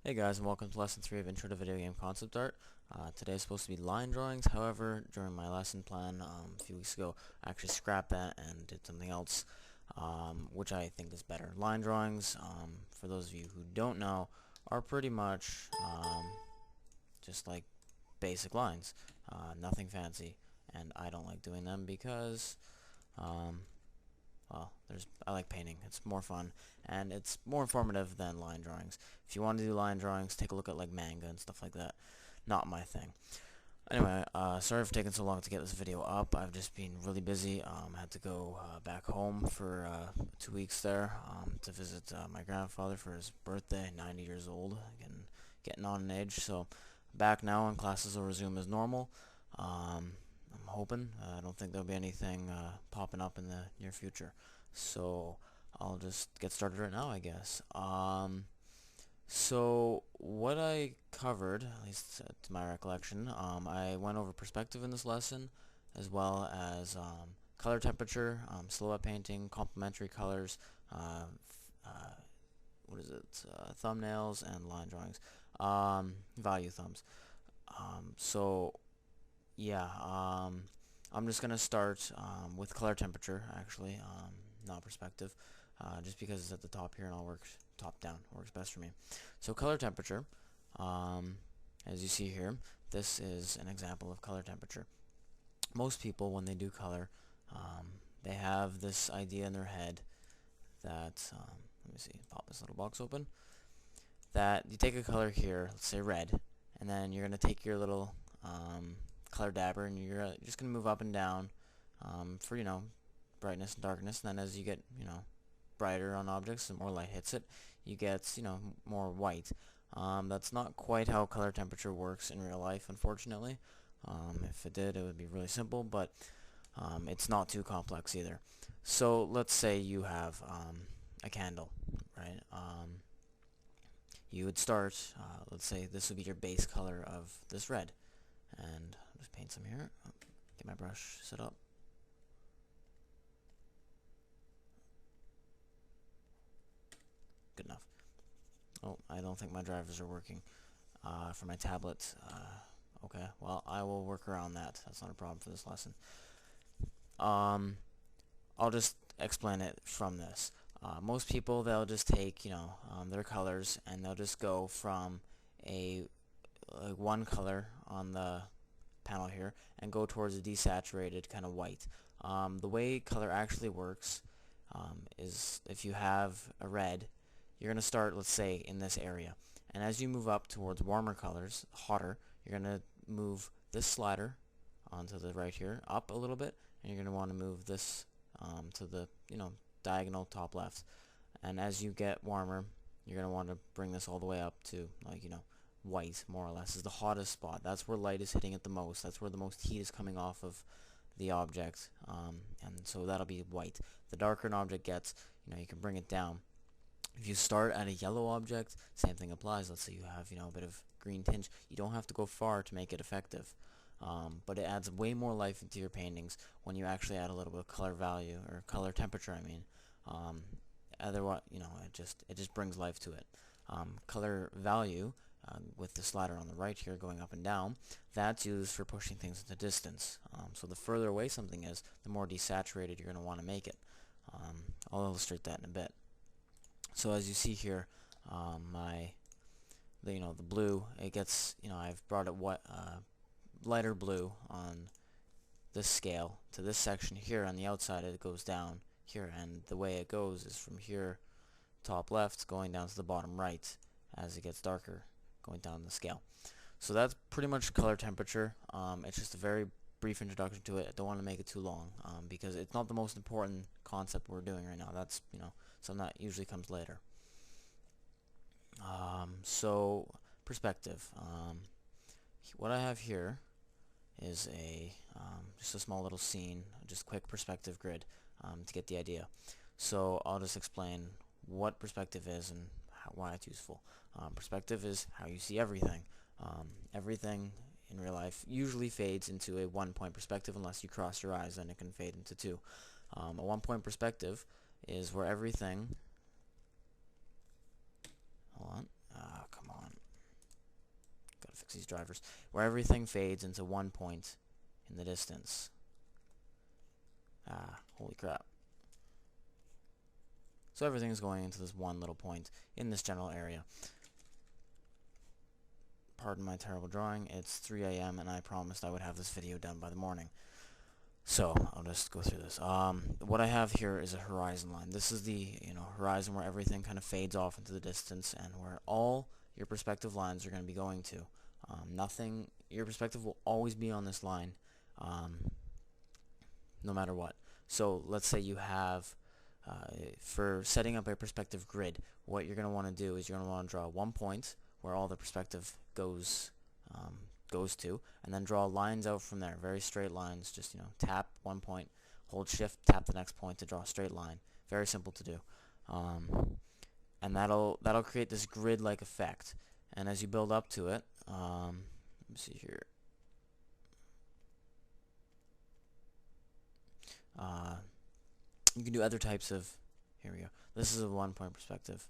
Hey guys, and welcome to lesson 3 of Intro to Video Game Concept Art. Today is supposed to be line drawings. However, during my lesson plan a few weeks ago, I actually scrapped that and did something else, which I think is better. Line drawings, for those of you who don't know, are pretty much just like basic lines. Nothing fancy, and I don't like doing them because well, I like painting. It's more fun, and it's more informative than line drawings. If you want to do line drawings, take a look at like manga and stuff like that. Not my thing. Anyway, sorry for taking so long to get this video up. I've just been really busy. I had to go back home for 2 weeks there to visit my grandfather for his birthday, 90 years old, getting on in age. So back now, and classes will resume as normal. I'm hoping. I don't think there'll be anything popping up in the near future. So I'll just get started right now, I guess. So what I covered, at least to my recollection, I went over perspective in this lesson, as well as color temperature, silhouette painting, complementary colors, what is it, thumbnails, and line drawings, value thumbs. So yeah, I'm just gonna start with color temperature, actually, not perspective, just because it's at the top here and I'll work top down. Works best for me. So color temperature, as you see here, this is an example of color temperature. Most people, when they do color, they have this idea in their head that, let me see, pop this little box open, that you take a color here, let's say red, and then you're going to take your little color dabber and you're just going to move up and down for, brightness and darkness, and then as you get, brighter on objects and more light hits it, you get, more white. That's not quite how color temperature works in real life, unfortunately. If it did, it would be really simple, but it's not too complex either. So let's say you have a candle, right? You would start, let's say this would be your base color of this red, and I'll just paint some here. Get my brush set up. Good enough. Oh, I don't think my drivers are working for my tablet. Okay, well, I will work around that. That's not a problem for this lesson. I'll just explain it from this. Most people, they'll just take, their colors, and they'll just go from one color on the panel here and go towards a desaturated kind of white. The way color actually works is if you have a red, you're going to start, let's say, in this area. And as you move up towards warmer colors, hotter, you're going to move this slider onto the right here, up a little bit, and you're going to want to move this to the, diagonal top left. And as you get warmer, you're going to want to bring this all the way up to, white, more or less, is the hottest spot. That's where light is hitting it the most. That's where the most heat is coming off of the object. And so that'll be white. The darker an object gets, you can bring it down. If you start at a yellow object, same thing applies. Let's say you have, a bit of green tinge. You don't have to go far to make it effective. But it adds way more life into your paintings when you actually add a little bit of color value, or color temperature, I mean. Otherwise, it just brings life to it. Color value, with the slider on the right here going up and down, that's used for pushing things into distance. So the further away something is, the more desaturated you're going to want to make it. I'll illustrate that in a bit. So as you see here, the blue, it gets, I've brought it lighter blue on this scale to this section here. On the outside, it goes down here, and the way it goes is from here, top left, going down to the bottom right as it gets darker, going down the scale. So that's pretty much color temperature. It's just a very brief introduction to it. I don't want to make it too long because it's not the most important concept we're doing right now. That's, something that usually comes later. So perspective. What I have here is just a small little scene, just quick perspective grid to get the idea. So I'll just explain what perspective is and why it's useful. Perspective is how you see everything. Everything in real life usually fades into a one-point perspective unless you cross your eyes, then it can fade into two. A one-point perspective is where everything, hold on, come on, these drivers, where everything fades into one point in the distance. Holy crap. So everything is going into this one little point in this general area. Pardon my terrible drawing. It's 3 a.m. and I promised I would have this video done by the morning. So I'll just go through this. What I have here is a horizon line. This is the horizon where everything kind of fades off into the distance and where all your perspective lines are going to be going to. Your perspective will always be on this line, no matter what. So let's say you have, for setting up a perspective grid, what you're going to want to do is you're going to want to draw one point where all the perspective goes to, and then draw lines out from there, very straight lines. Just tap one point, hold shift, tap the next point to draw a straight line. Very simple to do, and that'll create this grid-like effect. And as you build up to it, let me see here. You can do other types of. Here we go. This is a one-point perspective.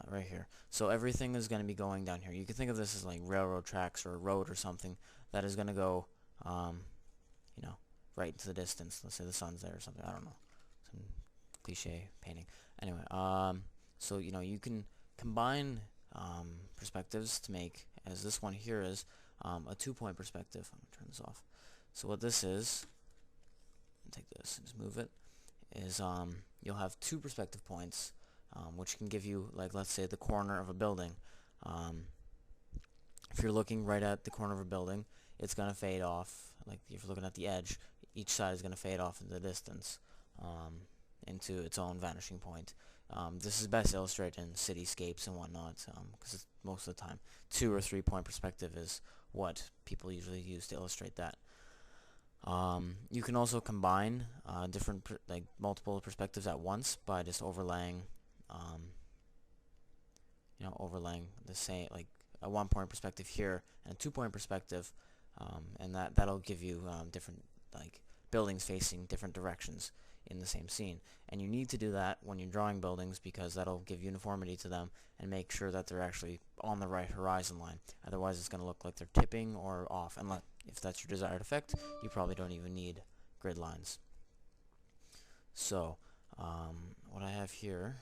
Right here. So everything is going to be going down here. You can think of this as like railroad tracks or a road or something that is going to go, right into the distance. Let's say the sun's there or something. I don't know. Some cliche painting. Anyway, so you can combine perspectives to make, as this one here is, a two-point perspective. I'm going to turn this off. So what this is, take this and just move it, is you'll have two perspective points. Which can give you, like, let's say the corner of a building. If you're looking right at the corner of a building, it's going to fade off. Like if you're looking at the edge, each side is going to fade off into the distance, into its own vanishing point. This is best illustrated in cityscapes and whatnot, because most of the time 2 or 3 point perspective is what people usually use to illustrate that. You can also combine multiple perspectives at once by just overlaying overlaying the same, like a 1-point perspective here and a 2-point perspective, and that'll give you different buildings facing different directions in the same scene. And you need to do that when you're drawing buildings, because that'll give uniformity to them and make sure that they're actually on the right horizon line. Otherwise it's going to look like they're tipping or off, and if that's your desired effect, you probably don't even need grid lines. So what I have here,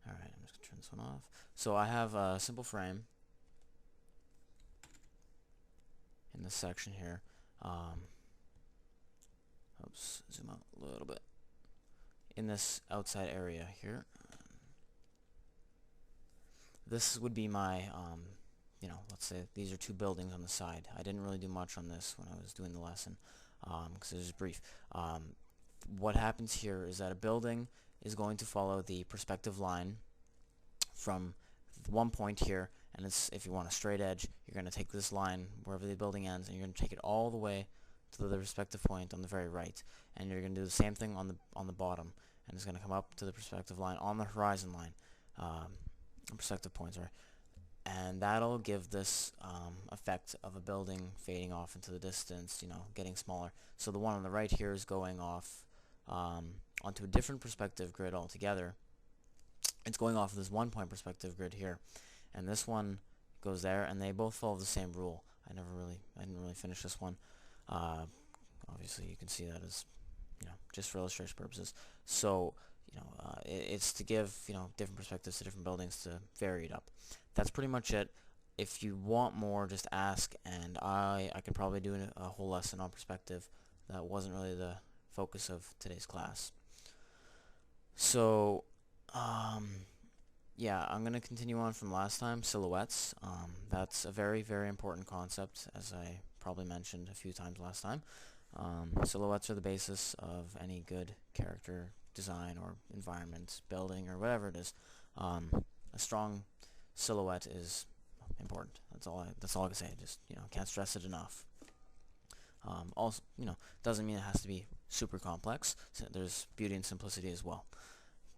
alright, I'm just going to turn this one off. So I have a simple frame in this section here. Oops, zoom out a little bit. In this outside area here, this would be my, let's say these are 2 buildings on the side. I didn't really do much on this when I was doing the lesson, because it was brief. What happens here is that a building is going to follow the perspective line from one point here, and if you want a straight edge, you're going to take this line wherever the building ends, and you're going to take it all the way to the respective point on the very right, and you're going to do the same thing on the bottom, and it's going to come up to the perspective line on the horizon line, perspective points, right? And that'll give this effect of a building fading off into the distance, getting smaller. So the one on the right here is going off onto a different perspective grid altogether. It's going off of this 1-point perspective grid here, and this one goes there, and they both follow the same rule. I didn't really finish this one. Obviously you can see that as just for illustration purposes. So it's to give different perspectives to different buildings to vary it up. That's pretty much it. If you want more, just ask, and I could probably do a whole lesson on perspective. That wasn't really the focus of today's class. So yeah, I'm going to continue on from last time, silhouettes. That's a very, very important concept, as I probably mentioned a few times last time. Silhouettes are the basis of any good character design or environment, building, or whatever it is. A strong silhouette is important. That's all I can say. Just can't stress it enough. Also, doesn't mean it has to be super complex. So there's beauty and simplicity as well.